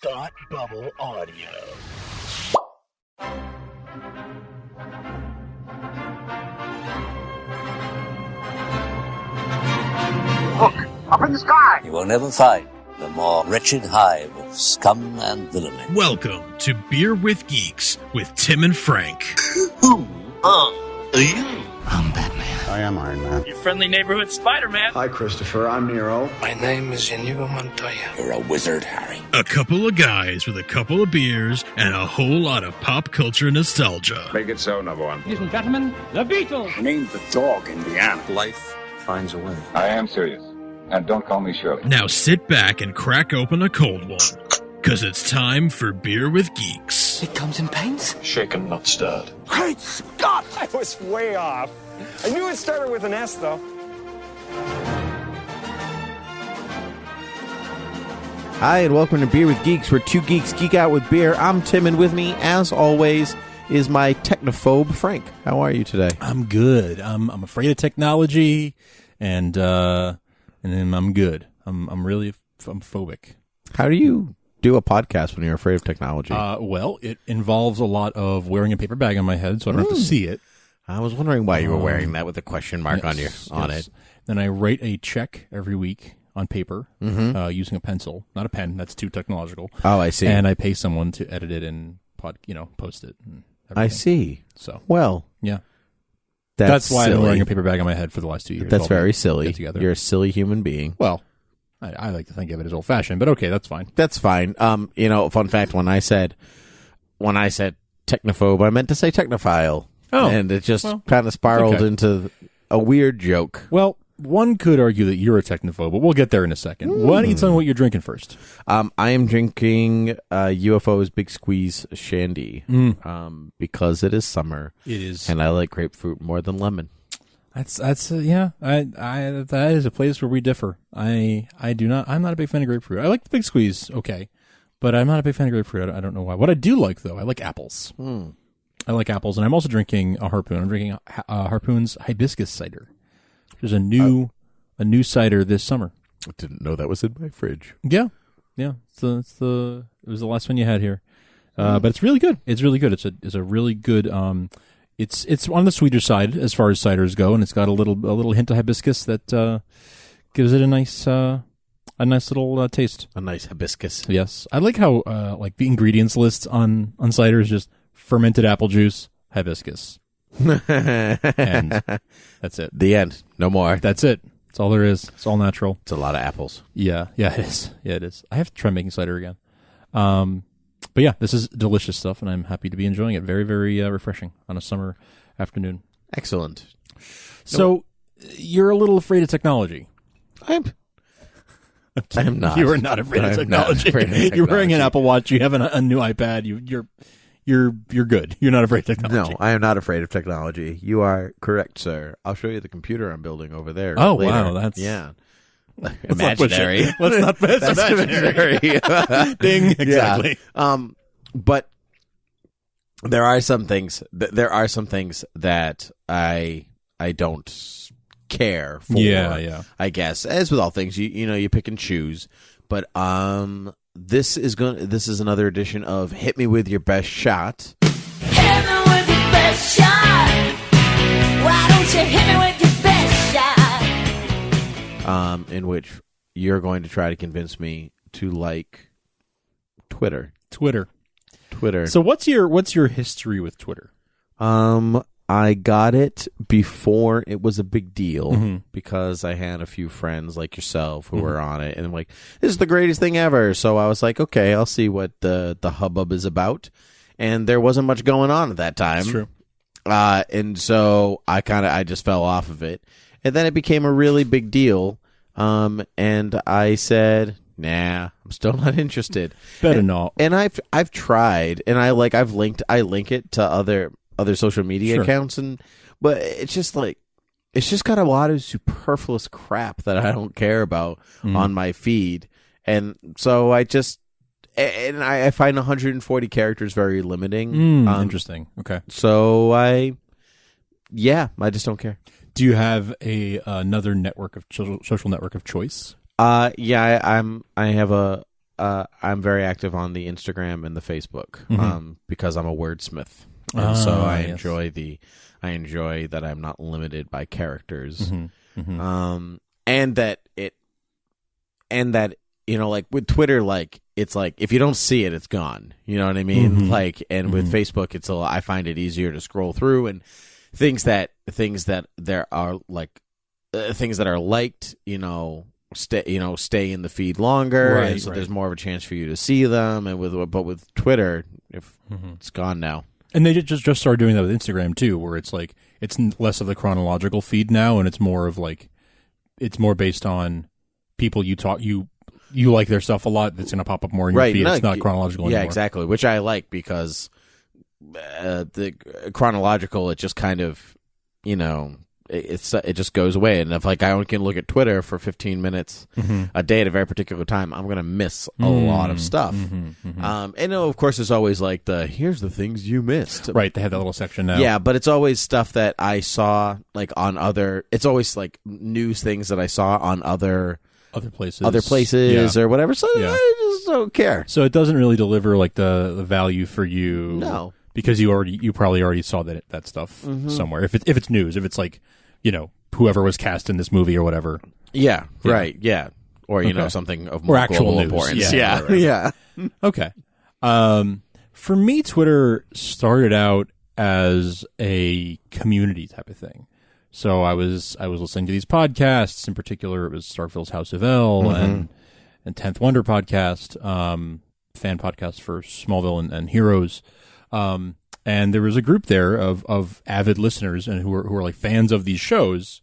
Thought Bubble Audio. Look, up in the sky! You will never find the more wretched hive of scum and villainy. Welcome to Beer with Geeks with Tim and Frank. Who are you? I'm Batman. I am Iron Man. Your friendly neighborhood Spider-Man. Hi, Christopher. I'm Nero. My name is Inigo Montoya. You're a wizard, Harry. A couple of guys with a couple of beers and a whole lot of pop culture nostalgia. Make it so, number one. Ladies and gentlemen, the Beatles. Name the dog, Indiana. Life finds a way. I am serious. And don't call me Shirley. Now sit back and crack open a cold one, because it's time for Beer with Geeks. It comes in paints? Shaken, not stirred. Great Scott! I was way off. I knew it started with an S, though. Hi, and welcome to Beer with Geeks, where two geeks geek out with beer. I'm Tim, and with me, as always, is my technophobe, Frank. How are you today? I'm good. I'm afraid of technology, and then I'm good. I'm phobic. How do you do a podcast when you're afraid of technology? Well, it involves a lot of wearing a paper bag on my head, so I don't have to see it. I was wondering why you were wearing that with a question mark on it. Then I write a check every week on paper using a pencil, not a pen. That's too technological. Oh, I see. And I pay someone to edit it and post it. And I see. So well, yeah, that's why silly. I've been wearing a paper bag on my head for the last 2 years. That's very silly. Together. You're a silly human being. Well, I like to think of it as old fashioned, but okay, that's fine. That's fine. Fun fact: when I said technophobe, I meant to say technophile. Oh, and it just kind of spiraled into a weird joke. Well, one could argue that you're a technophobe, but we'll get there in a second. Why don't you tell me what you're drinking first? I am drinking UFO's Big Squeeze Shandy because it is summer. It is, and I like grapefruit more than lemon. That is a place where we differ. I'm not a big fan of grapefruit. I like the Big Squeeze, okay, but I'm not a big fan of grapefruit. I don't know why. What I do like, though, I like apples. I like apples, and I'm also drinking a Harpoon. I'm drinking Harpoon's hibiscus cider. There's a new cider this summer. I didn't know that was in my fridge. Yeah. It was the last one you had here, but it's really good. It's really good. It's a really good. It's on the sweeter side as far as ciders go, and it's got a little hint of hibiscus that gives it a nice little taste. A nice hibiscus. Yes, I like how like the ingredients list on cider is just fermented apple juice, hibiscus, and that's it. The end. No more. That's it. That's all there is. It's all natural. It's a lot of apples. Yeah, it is. Yeah, it is. I have to try making cider again. But yeah, this is delicious stuff, and I'm happy to be enjoying it. Very, very refreshing on a summer afternoon. Excellent. So, you're a little afraid of technology. I am not. You are not afraid of technology. You're wearing an Apple Watch. You have a new iPad. You're good. You're not afraid of technology. No, I am not afraid of technology. You are correct, sir. I'll show you the computer I'm building over there. Oh, later. Wow. That's... Yeah. Imaginary. Let's not that's imaginary. Ding. Exactly. Yeah. But there are some things that I don't care for. Yeah. I guess, as with all things, you pick and choose. But this is another edition of Hit Me With Your Best Shot. Hit me with your best shot. Why don't you hit me with your best shot? In which you're going to try to convince me to like Twitter. So what's your history with Twitter? I got it before it was a big deal because I had a few friends like yourself who were on it, and I'm like, this is the greatest thing ever. So I was like, okay, I'll see what the hubbub is about. And there wasn't much going on at that time. That's true. And so I just fell off of it. And then it became a really big deal. And I said, nah, I'm still not interested. Better not. And I've tried, and I link it to other social media accounts, but it's just got a lot of superfluous crap that I don't care about on my feed. And so I find 140 characters very limiting. Interesting. Okay. So I just don't care. Do you have another network of social network of choice? I have a I'm very active on the Instagram and the Facebook because I'm a wordsmith, and so I enjoy that I'm not limited by characters, and that like with Twitter, like it's like if you don't see it, it's gone. You know what I mean? Like, and with Facebook, I find it easier to scroll through and things that there are like things that are liked, stay in the feed longer, and so there's more of a chance for you to see them. And with Twitter, if it's gone now. And they just started doing that with Instagram too, where it's like it's less of the chronological feed now, and it's more of like it's more based on people you like their stuff a lot. That's going to pop up more in your feed. It's not chronological anymore. Yeah, exactly. Which I like because the chronological, it just kind of, it just goes away. And if like I only can look at Twitter for 15 minutes a day at a very particular time, I'm going to miss a lot of stuff. And of course, there's always like here's the things you missed. Right. They have that little section now. Yeah, but it's always stuff that I saw like on it's always like news things that I saw on other places or whatever. So I just don't care. So it doesn't really deliver like the value for you. No, because you probably already saw that stuff somewhere. If it's news, if it's like whoever was cast in this movie or whatever. Yeah. Right. Yeah. Or something of more actual news. Importance. Yeah. Right. Yeah. Okay. For me, Twitter started out as a community type of thing. So I was listening to these podcasts. In particular, it was Starfield's House of L and 10th Wonder podcast, fan podcast for Smallville and Heroes. And there was a group there of avid listeners and who were like fans of these shows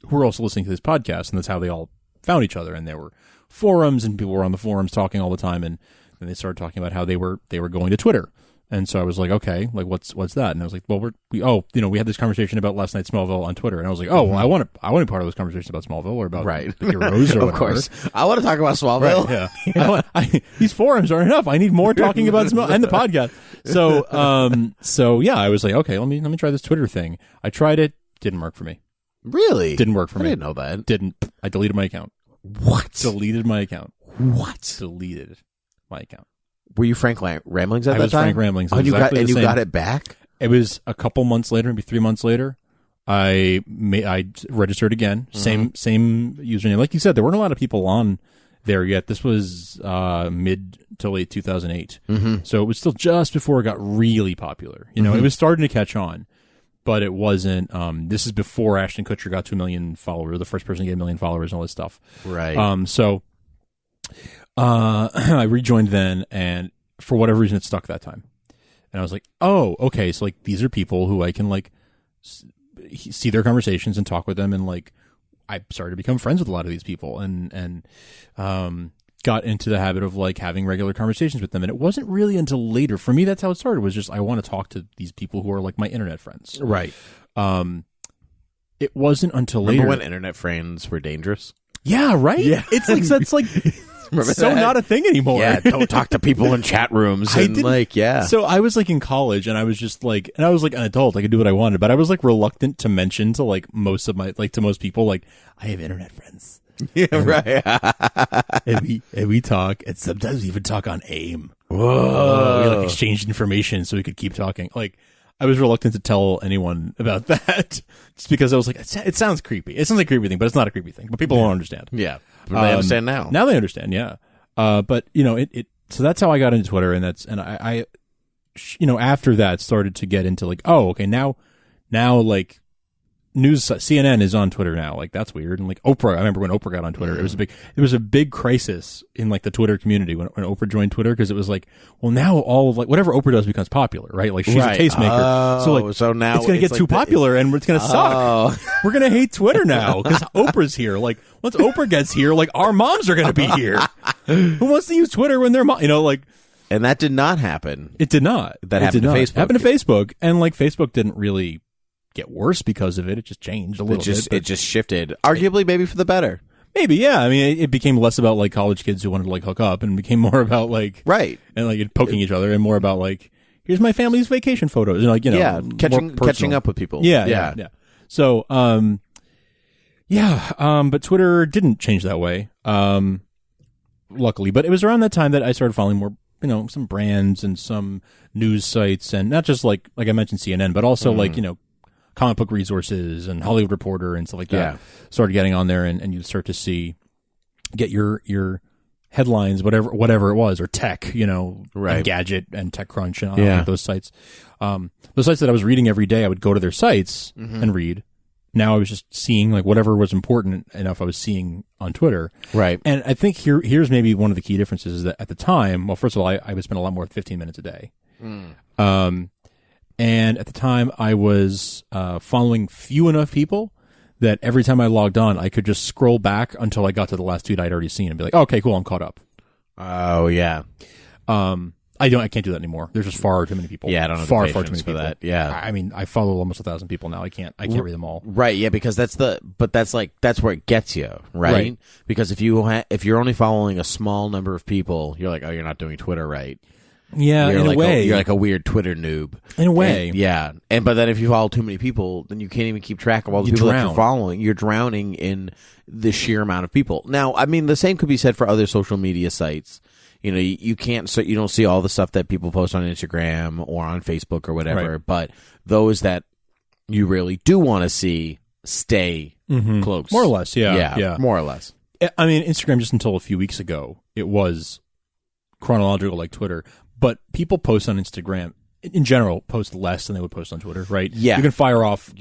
who were also listening to this podcast, and that's how they all found each other. And there were forums, and people were on the forums talking all the time, and then they started talking about how they were going to Twitter. And so I was like, okay, like what's that? And I was like, well, we had this conversation about last night's Smallville on Twitter, and I was like, oh, well, I want to be part of those conversations about Smallville or about the Heroes or of whatever. course, I want to talk about Smallville. Right, yeah, these forums aren't enough. I need more talking about Smallville and the podcast. So yeah, I was like, okay, let me try this Twitter thing. I tried it, didn't work for me. Really? Didn't work for me. I didn't know that. Didn't. I deleted my account. What? Deleted my account. What? Deleted my account. Were you Frank Ramblings at I that was time? Frank Ramblings. Oh, you exactly got it back? It was a couple months later, maybe 3 months later. I registered again. Same username. Like you said, there weren't a lot of people on there yet. This was mid to late 2008. So it was still just before it got really popular. It was starting to catch on, but it wasn't. This is before Ashton Kutcher got to 1 million followers, the first person to get 1 million followers and all this stuff. Right. So I rejoined then, and for whatever reason, it stuck that time. And I was like, oh, okay. So like these are people who I can like see their conversations and talk with them, and like I started to become friends with a lot of these people, and got into the habit of like having regular conversations with them. And it wasn't really until later for me that's how it started. Was just I want to talk to these people who are like my internet friends. Right. It wasn't until later. Remember when internet friends were dangerous? Yeah. Right. Yeah. It's like that's like. So that? Not a thing anymore. Yeah, don't talk to people in chat rooms. So I was like in college, and I was just like, and I was like an adult. I could do what I wanted, but I was like reluctant to mention to like most people, like I have internet friends. Yeah, right. and we talk, and sometimes we even talk on AIM. Whoa, we like exchanged information so we could keep talking. Like I was reluctant to tell anyone about that, just because I was like, it sounds creepy. It sounds like a creepy thing, but it's not a creepy thing. But people don't understand. Yeah. But they understand now. Now they understand, yeah. But so that's how I got into Twitter, and I after that started to get into like, oh, okay, now like news, CNN is on Twitter now. Like that's weird. And like Oprah, I remember when Oprah got on Twitter, it was a big crisis in like the Twitter community when Oprah joined Twitter, because it was like, well, now all of like whatever Oprah does becomes popular, right? Like she's a tastemaker, so now it's gonna get too popular and it's gonna suck. We're gonna hate Twitter now because Oprah's here. Like once Oprah gets here, like our moms are gonna be here. Who wants to use Twitter when their mom, like. And that did not happen. It did not. That happened to Facebook. Happened to Facebook, and like Facebook didn't really get worse because of it. It just changed a little bit. It just shifted, arguably maybe for the better. Maybe, yeah. I mean, it became less about like college kids who wanted to like hook up, and became more about like and like poking each other, and more about like here's my family's vacation photos, and like catching up with people. Yeah. So, but Twitter didn't change that way. luckily. But it was around that time that I started following more, some brands and some news sites, and not just like I mentioned CNN, but also like, comic book resources and Hollywood Reporter and stuff like that. Yeah. Started getting on there, and you start to get your headlines, whatever it was, or tech, right. Gadget and TechCrunch and all those sites. Those sites that I was reading every day, I would go to their sites and read. Now I was just seeing like whatever was important enough I was seeing on Twitter. Right. And I think here's maybe one of the key differences is that at the time, well, first of all, I would spend a lot more than 15 minutes a day. And at the time I was following few enough people that every time I logged on, I could just scroll back until I got to the last tweet I'd already seen and be like, okay, cool, I'm caught up. Oh, yeah. I can't do that anymore. There's just far too many people. Yeah, I don't have far the too patience many for people. that. Yeah. I mean, I follow almost 1,000 people now. I can't read them all. Right, yeah, because that's where it gets you, right? Because if you're only following a small number of people, you're like, oh, you're not doing Twitter right. Yeah, you're in like a way. You're like a weird Twitter noob. In a way. But then if you follow too many people, then you can't even keep track of all the people that you're following. You're drowning in the sheer amount of people. Now, I mean, the same could be said for other social media sites. You can't, so you don't see all the stuff that people post on Instagram or on Facebook or whatever, right. But those that you really do want to see stay close. More or less, yeah. More or less. I mean, Instagram just until a few weeks ago, it was chronological like Twitter, but people post on Instagram, in general, post less than they would post on Twitter, right? Yeah. You can fire off,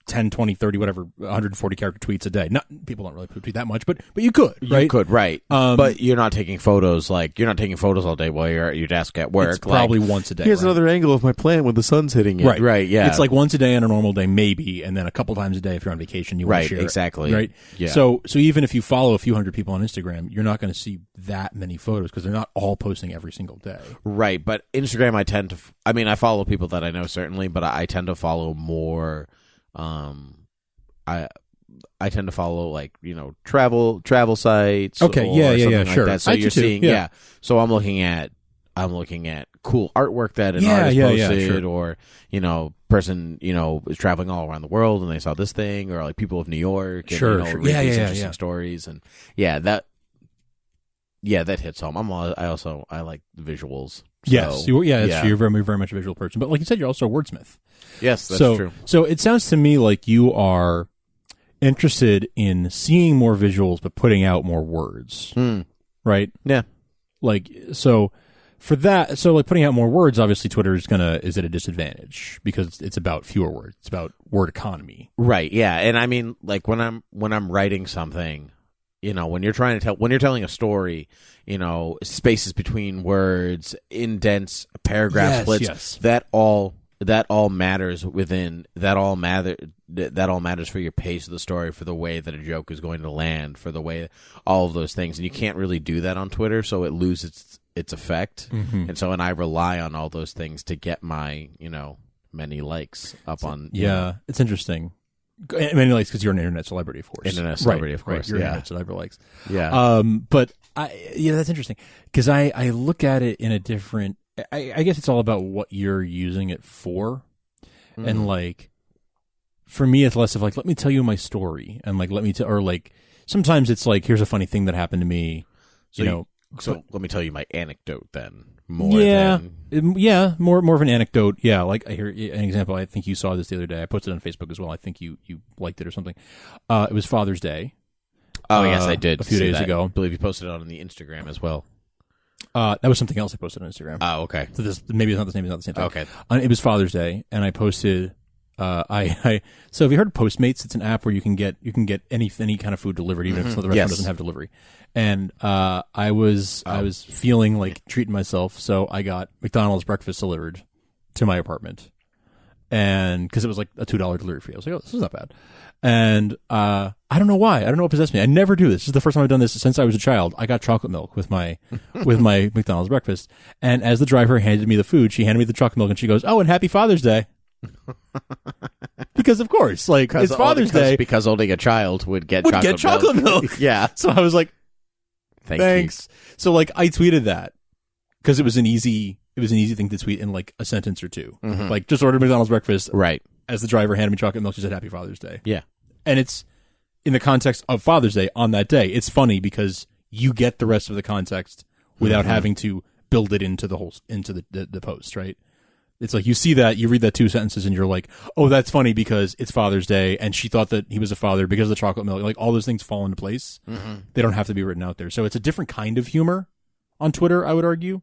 10, 20, 30, whatever, 140 character tweets a day. People don't really tweet that much, but you could, right? You could, right. But you're not taking photos, all day while you're at your desk at work. It's probably once a day. Here's right? another angle of my plant when the sun's hitting it. Right, yeah. It's like once a day on a normal day, maybe, and then a couple times a day if you're on vacation, you want to share exactly. it. Right, yeah. So even if you follow a few hundred people on Instagram, you're not going to see that many photos because they're not all posting every single day. Right, but Instagram I follow people that I know certainly, but I tend to follow more I tend to follow like travel sites. Okay, something yeah, like sure. that. So you're seeing, So I'm looking at cool artwork that an artist posted, sure. or person is traveling all around the world and they saw this thing, or like people of New York, and sure. read these interesting stories, and that hits home. I like visuals. Yes, you're very, very much a visual person. But like you said, you're also a wordsmith. Yes, that's true. So it sounds to me like you are interested in seeing more visuals but putting out more words. Right? Yeah. Like, so for that, so like putting out more words, obviously Twitter is at a disadvantage because it's about fewer words. It's about word economy. Right, yeah. And I mean, like when I'm writing something, when you're telling a story, spaces between words, indents, paragraph splits, that all matters that all matters for your pace of the story, for the way that a joke is going to land, for the way all of those things. And you can't really do that on Twitter, so it loses its effect. And I rely on all those things to get my, many likes up on. Yeah, it's interesting. Many likes because you're an internet celebrity, of course. Internet celebrity, of course. You're internet celebrity likes. Yeah. But that's interesting because I look at it in a different. I guess it's all about what you're using it for, and like, for me, it's less of like, let me tell you my story, and like, or like, sometimes it's like, here's a funny thing that happened to me, So let me tell you my anecdote then. More of an anecdote. Yeah, like I hear an example. I think you saw this the other day. I posted it on Facebook as well. I think you liked it or something. It was Father's Day. Oh yes, I did a few days ago. I believe you posted it on the Instagram as well. That was something else I posted on Instagram. Oh, okay. So this maybe it's not the same. It's not the same thing. Okay. It was Father's Day, and I posted. So have you heard of Postmates? It's an app where you can get any kind of food delivered, even if the restaurant doesn't have delivery. And I was feeling like treating myself, so I got McDonald's breakfast delivered to my apartment, and because it was like a $2 delivery fee, I was like, oh, this is not bad. And I don't know why. I don't know what possessed me. I never do this. This is the first time I've done this since I was a child. I got chocolate milk with my McDonald's breakfast, and as the driver handed me the food, she handed me the chocolate milk, and she goes, "Oh, and happy Father's Day." Because of course, like, it's Father's Day. Because only a child would get chocolate milk. Yeah. So I was like, thanks. So like, I tweeted that because it was an easy thing to tweet in like a sentence or two. Like, just ordered McDonald's breakfast. Right. As the driver handed me chocolate milk, she said, "Happy Father's Day." Yeah. And it's in the context of Father's Day on that day. It's funny because you get the rest of the context without having to build it into the post, right? It's like you see that, you read that 2 sentences, and you're like, oh, that's funny because it's Father's Day, and she thought that he was a father because of the chocolate milk. Like, all those things fall into place. They don't have to be written out there. So it's a different kind of humor on Twitter, I would argue.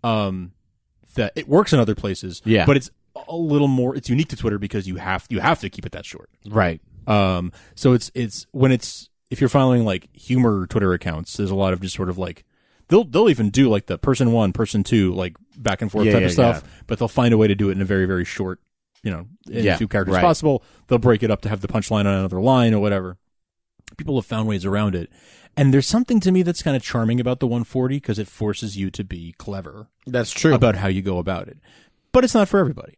That it works in other places, but it's a little more. It's unique to Twitter because you have to keep it that short, right? So it's when if you're following like humor Twitter accounts, there's a lot of just sort of like. They'll even do like the person 1, person 2, like back and forth type of stuff, but they'll find a way to do it in a very, very short, in 2 characters possible. They'll break it up to have the punchline on another line or whatever. People have found ways around it. And there's something to me that's kind of charming about the 140 because it forces you to be clever. That's true. About how you go about it. But it's not for everybody.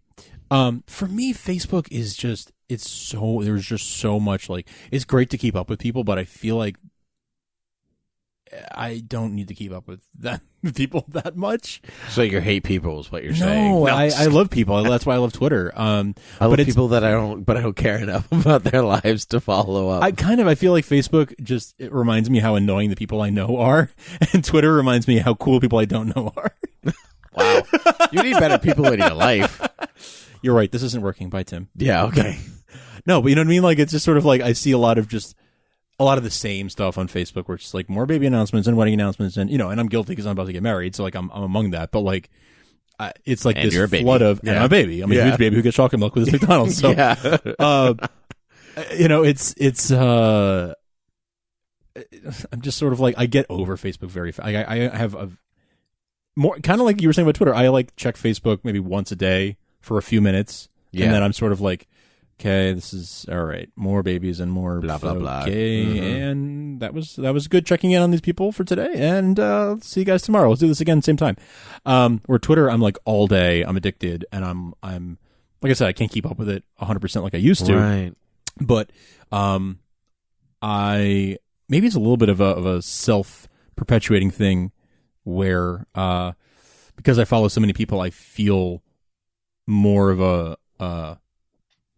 For me, Facebook is just, there's just so much like, it's great to keep up with people, but I feel like I don't need to keep up with people that much. So you hate people is what you're saying? No, I love people. That's why I love Twitter. I love people that I don't care enough about their lives to follow up. I feel like Facebook it reminds me how annoying the people I know are, and Twitter reminds me how cool people I don't know are. Wow, you need better people in your life. You're right. This isn't working. Bye, Tim. Yeah. Okay. No, but you know what I mean. Like it's just sort of like I see a lot of the same stuff on Facebook where it's just like more baby announcements and wedding announcements and, and I'm guilty because I'm about to get married. So like I'm among that, but like, it's like and this flood of, and I'm a baby. I'm a huge baby who gets chocolate milk with his McDonald's. So, I'm just sort of like, I get over Facebook very fast. I have a more kind of like you were saying about Twitter. I like check Facebook maybe once a day for a few minutes. And then I'm sort of like, okay, this is all right. More babies and more blah blah blah. Okay, and that was good checking in on these people for today. And see you guys tomorrow. Let's do this again same time. Where Twitter, I'm like all day. I'm addicted, and I'm like I said, I can't keep up with it 100% like I used to. Right. But maybe it's a little bit of a self-perpetuating thing where because I follow so many people, I feel more of a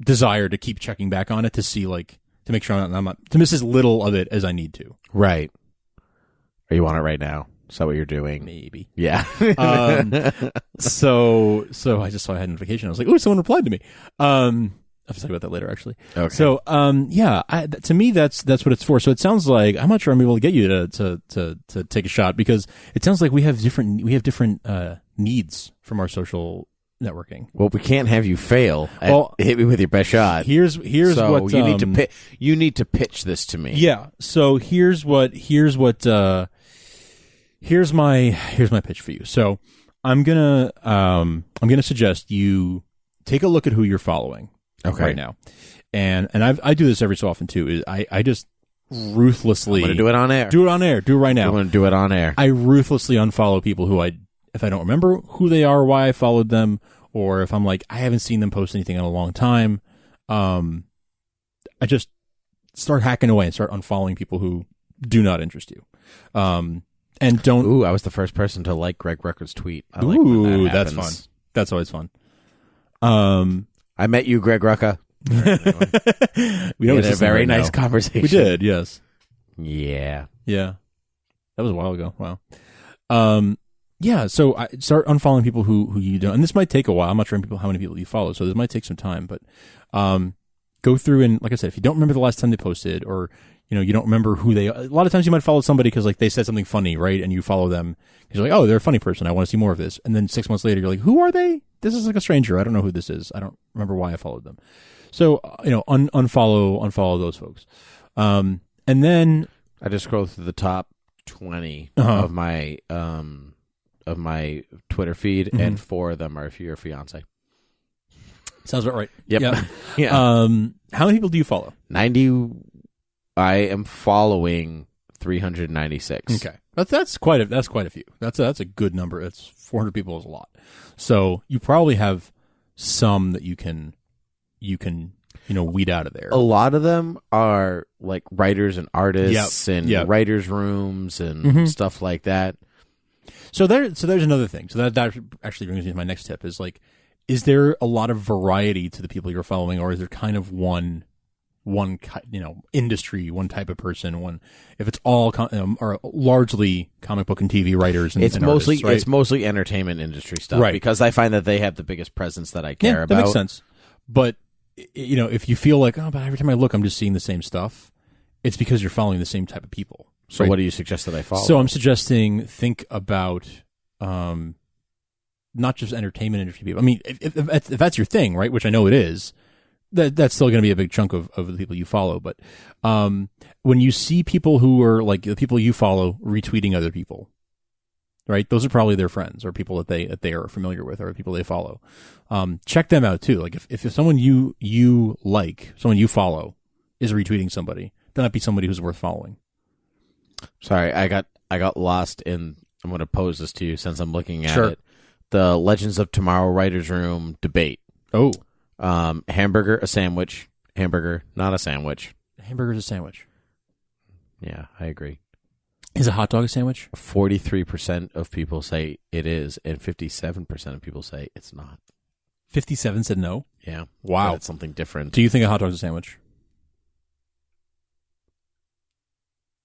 desire to keep checking back on it to see like to make sure I'm not to miss as little of it as I need to. Right. Are you on it right now? Is that what you're doing? Maybe. Yeah. So I just saw I had a notification. I was like, oh, someone replied to me. I'll talk about that later, actually. Okay. So, to me, that's what it's for. So it sounds like I'm not sure I'm able to get you to take a shot because it sounds like we have different needs from our social networking. Well, we can't have you fail. Hit me with your best shot. Here's so what you need to pitch this to me. Yeah. So here's my pitch for you. So I'm gonna suggest you take a look at who you're following right now, and I do this every so often too. I just ruthlessly I'm gonna do it on air. Do it on air. Do it right now. I'm gonna do it on air. I ruthlessly unfollow people who if I don't remember who they are, why I followed them, or if I'm like, I haven't seen them post anything in a long time, I just start hacking away and start unfollowing people who do not interest you. And don't... Ooh, I was the first person to like Greg Rucka's tweet. I like ooh, when that that's fun. That's always fun. I met you, Greg Rucka. We had a very nice conversation. We did, yes. Yeah. Yeah. That was a while ago. Wow. Yeah, so I start unfollowing people who you don't, and this might take a while. I'm not sure how many people you follow, so this might take some time. But go through and, like I said, if you don't remember the last time they posted, or you don't remember who they are, a lot of times you might follow somebody because like they said something funny, right? And you follow them because you're like, oh, they're a funny person. I want to see more of this. And then 6 months later, you're like, who are they? This is like a stranger. I don't know who this is. I don't remember why I followed them. So unfollow those folks. And then I just scroll through the top 20 of my Twitter feed, and 4 of them are your fiance. Sounds about right. Yep. Yeah. Yeah. How many people do you follow? 90. I am following 396. Okay, that's quite a few. That's a good number. That's 400 people is a lot. So you probably have some that you can weed out of there. A lot of them are like writers and artists and writers' rooms and stuff like that. So there's another thing. So that actually brings me to my next tip is like, is there a lot of variety to the people you're following, or is there kind of one industry, one type of person, if it's all or largely comic book and TV writers and it's and mostly artists, right? it's mostly entertainment industry stuff, Right. Because I find that they have the biggest presence that I care Yeah, about. that makes sense. But if you feel like, but every time I look, I'm just seeing the same stuff, it's because you're following the same type of people. So right? what do you suggest that I follow? So I'm suggesting think about not just entertainment industry people. I mean, if that's your thing, right? Which I know it is. That's still going to be a big chunk of the people you follow. But when you see people who are like the people you follow retweeting other people, right? Those are probably their friends or people that they are familiar with or people they follow. Check them out too. Like if someone you like, someone you follow is retweeting somebody, that might be somebody who's worth following. Sorry, I got lost in. I'm going to pose this to you since I'm looking at Sure. it. The Legends of Tomorrow Writers Room debate. Oh. Hamburger, a sandwich. Hamburger, not a sandwich. Hamburger's a sandwich. Yeah, I agree. Is a hot dog a sandwich? 43% of people say it is, and 57% of people say it's not. 57 said no. Yeah. Wow. But it's something different. Do you think a hot dog is a sandwich?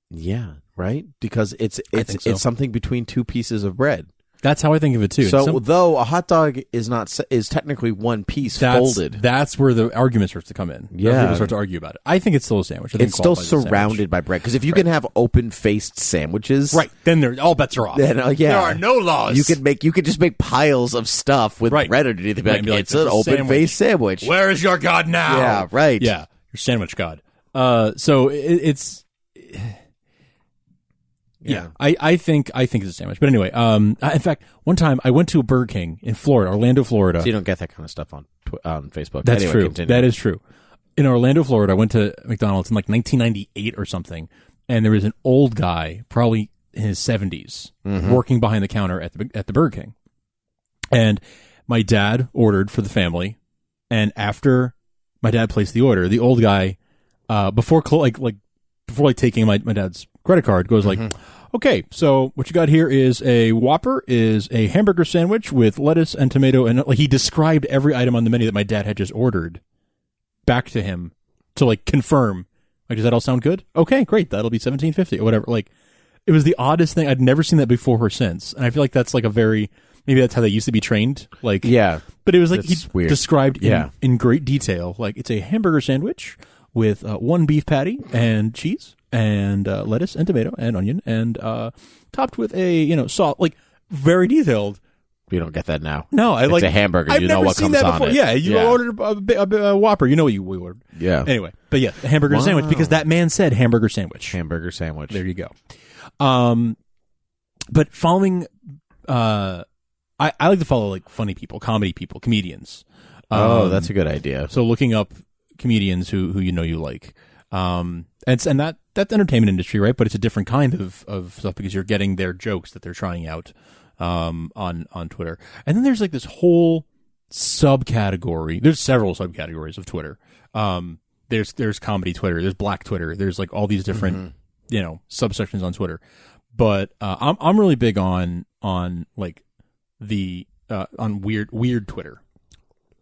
Yeah, right? Because it's think so. it's something between two pieces of bread. That's how I think of it too. So though a hot dog is technically one piece folded. That's where the argument starts to come in. Yeah. That's where people start to argue about it. I think it's still a sandwich. I think It's still qualifies as a sandwich. surrounded by bread. Because if you can have open-faced sandwiches, Right. Then all bets are off. Then yeah, There are no laws. You could just make piles of stuff with Right. bread underneath. Right, and be like, It's an "This is a open-faced sandwich. Where is your God now? Yeah, right. Yeah, your sandwich God. So it's. Yeah, I think it's a sandwich. But anyway, in fact, one time I went to a Burger King in Florida, Orlando, Florida. So you don't get that kind of stuff on Facebook. That's Anyway, true. continue. That is true. In Orlando, Florida, I went to McDonald's in like 1998 or something, and there was an old guy, probably in his 70s, working behind the counter at the Burger King. And my dad ordered for the family, and after my dad placed the order, the old guy, before taking my dad's credit card, goes like, okay, so what you got here is a Whopper, is a hamburger sandwich with lettuce and tomato, and like he described every item on the menu that my dad had just ordered back to him to like confirm. Like, does that all sound good? Okay, great, that'll be $17.50 or whatever. Like, it was the oddest thing. I'd never seen that before or since, and I feel like that's like maybe that's how they used to be trained. Like, yeah, but it was like that's he weird. described in great detail. Like, it's a hamburger sandwich with one beef patty and cheese and lettuce and tomato and onion and topped with a salt. Like, very detailed. You don't get that now. No, it's a hamburger. I've you know never what seen comes that on before. it. Yeah, you ordered a Whopper. You know what you ordered. Yeah. Anyway, but yeah, a hamburger sandwich because that man said hamburger sandwich. Hamburger sandwich. There you go. But following, I like to follow like funny people, comedy people, comedians. That's a good idea. So looking up comedians who you like, and that's entertainment industry, right? But it's a different kind of stuff because you're getting their jokes that they're trying out on Twitter. And then there's like this whole subcategory. There's several subcategories of Twitter. There's comedy Twitter. There's Black Twitter. There's like all these different subsections on Twitter. But I'm really big on like the on weird Twitter.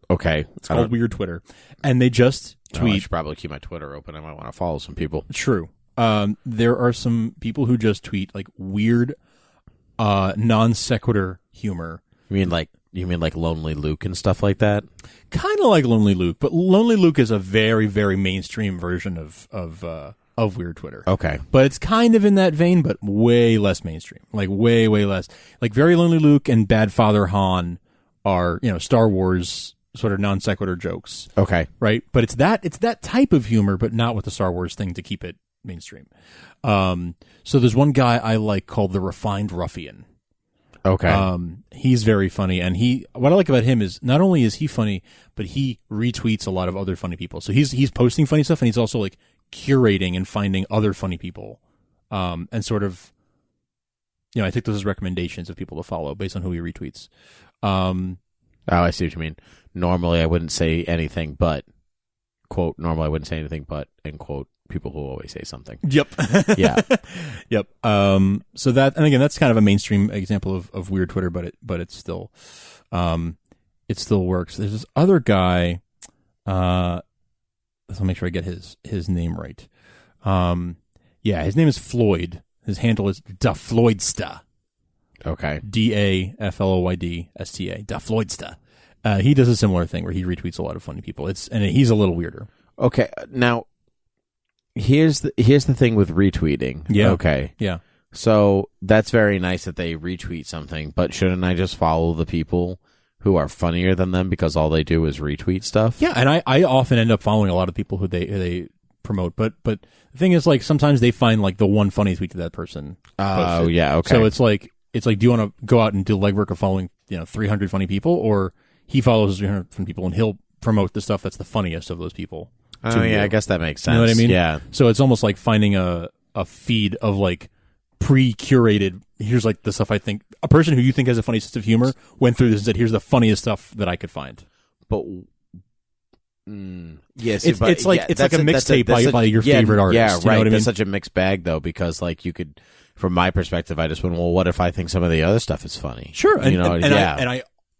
Okay, it's called Weird Twitter, and they just tweet. I should probably keep my Twitter open. I might want to follow some people. True. There are some people who just tweet like weird, non sequitur humor. You mean like Lonely Luke and stuff like that? Kind of like Lonely Luke, but Lonely Luke is a very, very mainstream version of Weird Twitter. Okay, but it's kind of in that vein, but way less mainstream. Like way, way less. Like Very Lonely Luke and Bad Father Han are Star Wars sort of non sequitur jokes. Okay, right. But it's that type of humor, but not with the Star Wars thing to keep it mainstream. So there's one guy I like called the Refined Ruffian. Okay. He's very funny, and what I like about him is not only is he funny, but he retweets a lot of other funny people. So he's posting funny stuff, and he's also like curating and finding other funny people, and sort of, I take those as recommendations of people to follow based on who he retweets. I see what you mean. Normally, I wouldn't say anything but, quote, normally I wouldn't say anything but, end quote, people who always say something. Yep. Yeah. Yep. So that, and again, that's kind of a mainstream example of weird Twitter, but it still works. There's this other guy, let's make sure I get his name right. Yeah, his name is Floyd. His handle is Da Floydsta. Okay. DAFLOYDSTA. Da Floydsta. He does a similar thing where he retweets a lot of funny people. And he's a little weirder. Okay. Now, here's the thing with retweeting. Yeah. Okay. Yeah. So that's very nice that they retweet something, but shouldn't I just follow the people who are funnier than them because all they do is retweet stuff? Yeah, and I often end up following a lot of people who they promote, but the thing is, like, sometimes they find like the one funny tweet that that person posted. Yeah, okay. So it's like do you want to go out and do legwork of following 300 funny people, or he follows 300 funny people and he'll promote the stuff that's the funniest of those people? Oh yeah, I guess that makes sense. You know what I mean? Yeah. So it's almost like finding a feed of like pre-curated. Here's like the stuff I think a person who you think has a funny sense of humor went through this and said, here's the funniest stuff that I could find. But yes, it's like a mixtape by your favorite artist. Yeah, you know right. what I mean? That's such a mixed bag though, because like you could, from my perspective, I just went, well, what if I think some of the other stuff is funny? Sure, and, you know,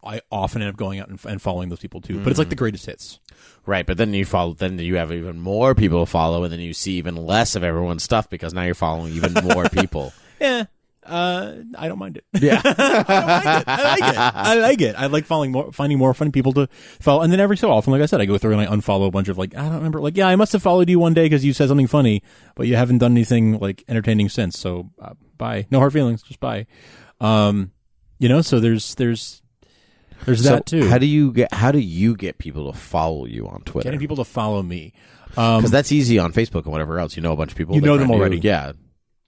I often end up going out and following those people too. But it's like the greatest hits. Right, but then you have even more people to follow, and then you see even less of everyone's stuff because now you're following even more people. Yeah, I don't mind it. Yeah, I like it. I like finding more funny people to follow, and then every so often, like I said, I go through and I unfollow a bunch of like I don't remember. Like, yeah, I must have followed you one day because you said something funny, but you haven't done anything like entertaining since. So bye. No hard feelings. Just bye. So there's that too. How do you get people to follow you on Twitter? Getting people to follow me, because that's easy on Facebook and whatever else. You know a bunch of people. You know them already. Yeah.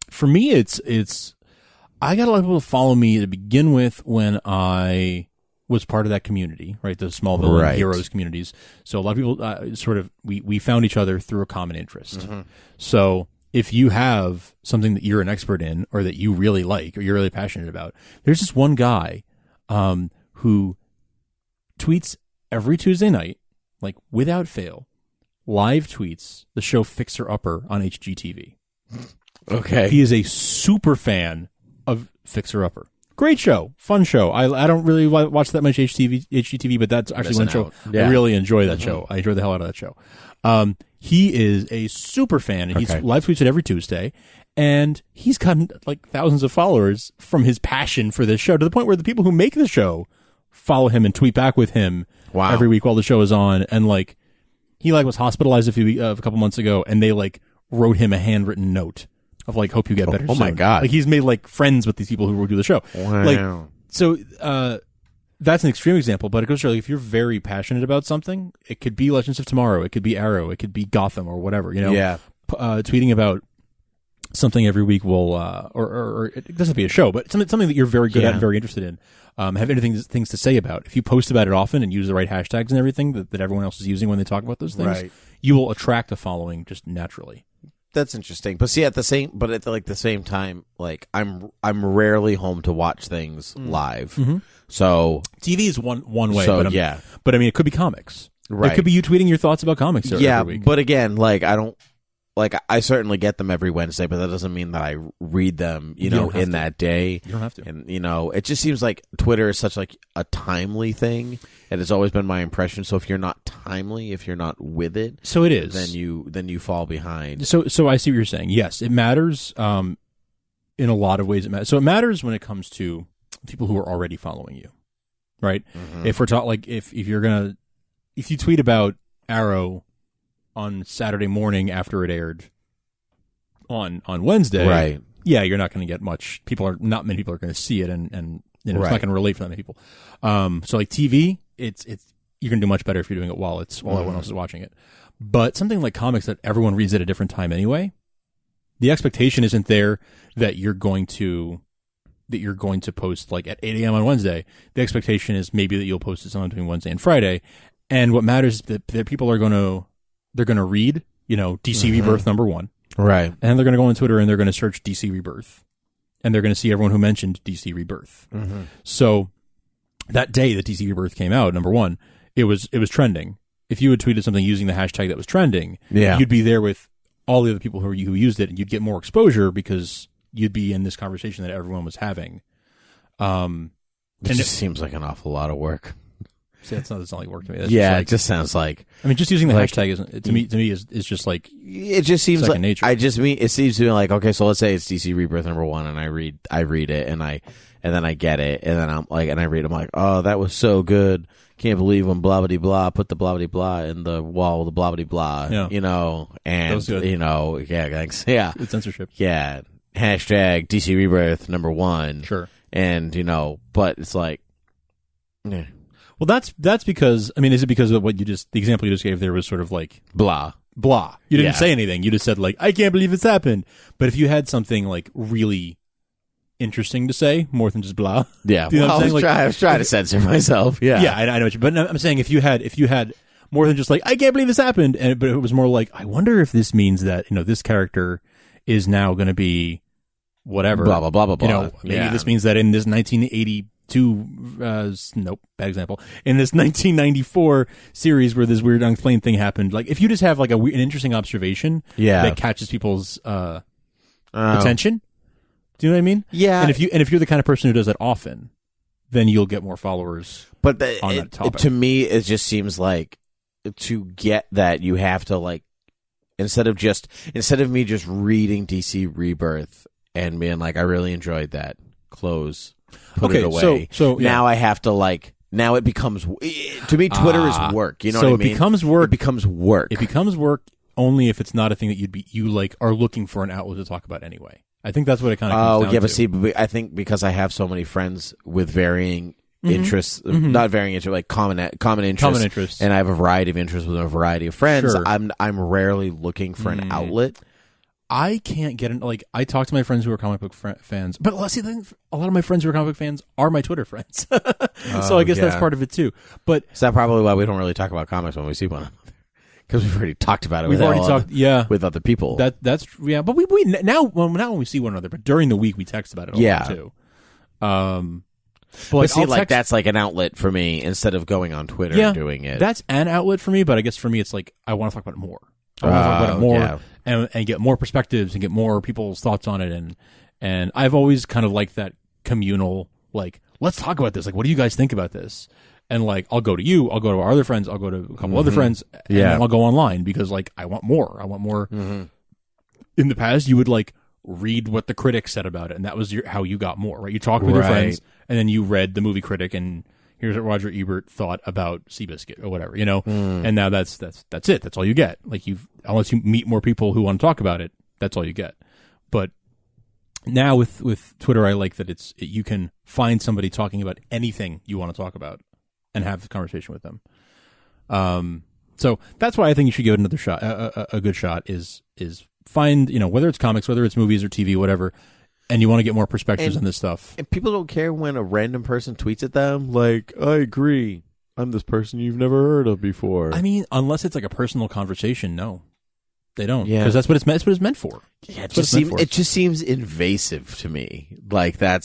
For me, it's I got a lot of people to follow me to begin with when I was part of that community, right? The Smallville Heroes communities. So a lot of people we found each other through a common interest. Mm-hmm. So if you have something that you're an expert in or that you really like or you're really passionate about, there's this one guy who tweets every Tuesday night, like without fail, live tweets the show Fixer Upper on HGTV. Okay. He is a super fan of Fixer Upper. Great show. Fun show. I don't really watch that much HGTV, but that's actually one show. Yeah. I really enjoy that show. I enjoy the hell out of that show. He is a super fan, and he's live tweets it every Tuesday, and he's gotten like thousands of followers from his passion for this show to the point where the people who make the show follow him and tweet back with him every week while the show is on. And like he was hospitalized a couple months ago, and they like wrote him a handwritten note of like, hope you get better. Oh my God. Like he's made like friends with these people who do the show. Wow. Like, so, that's an extreme example, but it goes to show, like, if you're very passionate about something, it could be Legends of Tomorrow, it could be Arrow, it could be Gotham or whatever, you know? Yeah. Tweeting about something every week will, or it doesn't have to be a show, but something that you're very good at and very interested in, have things to say about. If you post about it often and use the right hashtags and everything that everyone else is using when they talk about those things, you will attract a following just naturally. That's interesting, but see, at the same time, like I'm rarely home to watch things live, so TV is one way. So, but I mean, it could be comics. Right. It could be you tweeting your thoughts about comics. Yeah, every week. But again, like I certainly get them every Wednesday, but that doesn't mean that I read them, in that day. You don't have to. And it just seems like Twitter is such like a timely thing, and it's always been my impression. So if you're not timely, if you're not with it, so it is. Then you fall behind. So I see what you're saying. Yes, it matters. In a lot of ways, it matters. So it matters when it comes to people who are already following you, right? Mm-hmm. If we're talking like if you tweet about Arrow on Saturday morning after it aired on Wednesday, right? Yeah, you're not going to get much. Not many people are going to see it, and it's not going to relate for that many people. So like TV, it's you're going to do much better if you're doing it while everyone else is watching it. But something like comics that everyone reads at a different time anyway, the expectation isn't there that you're going to post like at 8 a.m. on Wednesday. The expectation is maybe that you'll post it sometime between Wednesday and Friday. And what matters is that people are going to read, DC Rebirth #1. Right. And they're going to go on Twitter and they're going to search DC Rebirth. And they're going to see everyone who mentioned DC Rebirth. Mm-hmm. So that day that DC Rebirth came out, #1, it was trending. If you had tweeted something using the hashtag that was trending, you'd be there with all the other people who used it, and you'd get more exposure because you'd be in this conversation that everyone was having. It just seems like an awful lot of work. See, that's not like work to me. That's yeah, just like, it just sounds like. I mean, just using the like, hashtag isn't to me is just like it just seems second like nature. it seems to me like, okay, so let's say it's DC Rebirth #1, and I read it, and then I get it, and then I'm like, and I read, I'm like, oh, that was so good. Can't believe when blah blah blah put the blah blah blah in the wall, the blah blah blah. Yeah. You know, and you know, yeah, thanks, yeah, it's censorship. Yeah, hashtag DC Rebirth #1. Sure, and you know, but it's like, yeah. Well, that's because, I mean, is it because of what the example you just gave there was sort of like blah. You didn't say anything. You just said like, I can't believe it's happened. But if you had something like really interesting to say, more than just blah. Yeah. You know well, what I'm saying? I was trying to censor myself. Yeah. Yeah, I know what you, but I'm saying if you had more than just like, I can't believe this happened, but it was more like, I wonder if this means that, you know, this character is now going to be whatever. Blah, blah, blah, blah, blah. You know, maybe this means that in this 1982, nope, bad example. In this 1994 series where this weird unexplained thing happened, like if you just have like an interesting observation that catches people's attention, do you know what I mean? Yeah. And if you're the kind of person who does that often, then you'll get more followers. But on that topic. To me, it just seems like to get that you have to like instead of me just reading DC Rebirth and being like, I really enjoyed that. Close. Put it away. So now I have to like. Now it becomes to me. Twitter is work. You know what I mean? So it becomes work. It becomes work. It becomes work only if it's not a thing that you like are looking for an outlet to talk about anyway. I think that's what it kind of comes down yeah, but to. see, I think because I have so many friends with varying interests, not varying interests, like common interests, and I have a variety of interests with a variety of friends. Sure. I'm rarely looking for an outlet. I can't get like I talk to my friends who are comic book fans, but let's see, a lot of my friends who are comic book fans are my Twitter friends, so I guess that's part of it too. But is that probably why we don't really talk about comics when we see one another? Because we've already talked about it. With other people. That's but we now when we see one another, but during the week we text about it all the time too. But see, like that's like an outlet for me instead of going on Twitter and doing it. That's an outlet for me, but I guess for me it's like I want to talk about it more. I want to talk about it more and get more perspectives and get more people's thoughts on it. And I've always kind of liked that communal, like, let's talk about this. Like, what do you guys think about this? And like, I'll go to you, I'll go to our other friends, I'll go to a couple other friends, and then I'll go online because like, I want more. In the past, you would like read what the critics said about it, and that was how you got more, right? You talked with your friends, and then you read the movie critic, and here's what Roger Ebert thought about Seabiscuit or whatever, you know? And now that's it. That's all you get. Like unless you meet more people who want to talk about it, that's all you get. But now with Twitter, I like that you can find somebody talking about anything you want to talk about and have the conversation with them. So that's why I think you should give it another shot. A good shot is find, you know, whether it's comics, whether it's movies or TV, whatever, and you want to get more perspectives on this stuff. And people don't care when a random person tweets at them, like, I agree. I'm this person you've never heard of before. I mean, unless it's like a personal conversation, no. They don't. Yeah. Because that's what it's meant for. Yeah, it just seems invasive to me. Like I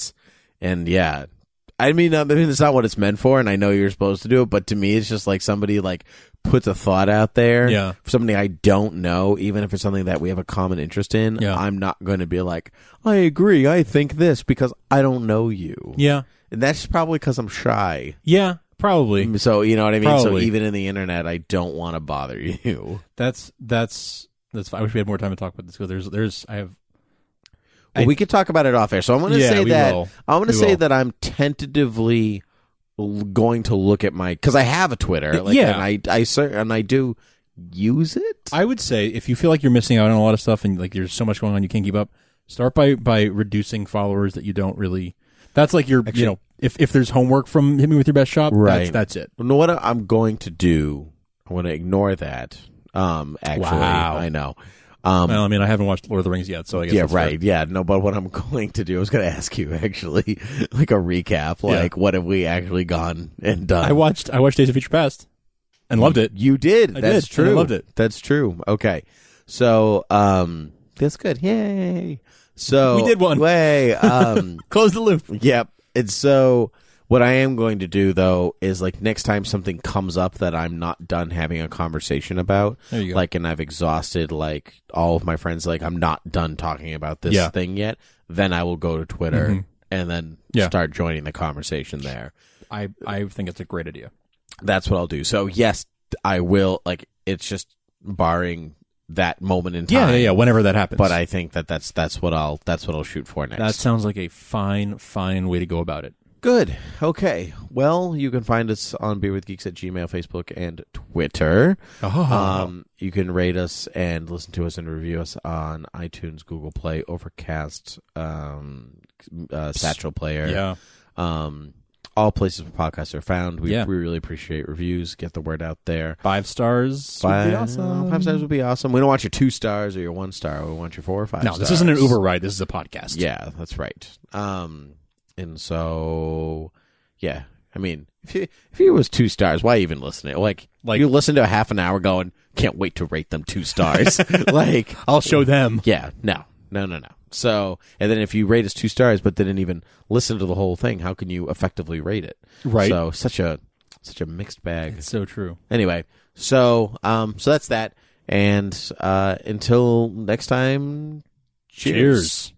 mean, it's not what it's meant for, and I know you're supposed to do it, but to me, it's just like somebody like puts a thought out there for something I don't know, even if it's something that we have a common interest in. Yeah. I'm not going to be like, I agree, I think this, because I don't know you. Yeah. And that's probably because I'm shy. Yeah, probably. So, you know what I mean? Probably. So even in the internet, I don't want to bother you. That's fine. I wish we had more time to talk about this, because we could talk about it off air. So I'm going to say that I'm tentatively going to look at because I have a Twitter. And I do use it. I would say if you feel like you're missing out on a lot of stuff and like there's so much going on you can't keep up, start by reducing followers that you don't really. That's like your, you know, if there's homework from Hit Me With Your Best Shop, right? That's it. You know what I'm going to do? I'm going to ignore that. Actually, wow. I know. Well, I mean, I haven't watched Lord of the Rings yet, so I guess right. Fair. Yeah, no, but what I'm going to do, I was going to ask you actually, like a recap, like what have we actually gone and done? I watched Days of Future Past and loved it. You did. That's true. I loved it. That's true. Okay, so that's good. Yay! So we did one. Way. Close the loop. Yep. And so what I am going to do, though, is like next time something comes up that I'm not done having a conversation about, like, and I've exhausted like all of my friends, like I'm not done talking about this thing yet, then I will go to Twitter and then start joining the conversation there. I think it's a great idea. That's what I'll do. So yes, I will. Like, it's just barring that moment in time. Yeah. Whenever that happens. But I think that's what I'll shoot for next. That sounds like a fine way to go about it. Good. Okay. Well, you can find us on beerwithgeeks at Gmail, Facebook, and Twitter. You can rate us and listen to us and review us on iTunes, Google Play, Overcast, Satchel Player. Yeah. All places where podcasts are found. We really appreciate reviews. Get the word out there. 5 stars would be awesome. 5 stars would be awesome. We don't want your 2 stars or your 1 star. We want your 4 or 5 stars. No, this isn't an Uber ride. This is a podcast. Yeah, that's right. And so, yeah. I mean, if it was 2 stars, why even listen to it? Like you listen to a half an hour going, can't wait to rate them 2 stars. Like, I'll show them. Yeah, no. So, and then if you rate us 2 stars, but didn't even listen to the whole thing, how can you effectively rate it? Right. So, such a mixed bag. It's so true. Anyway, so that's that. And until next time, cheers.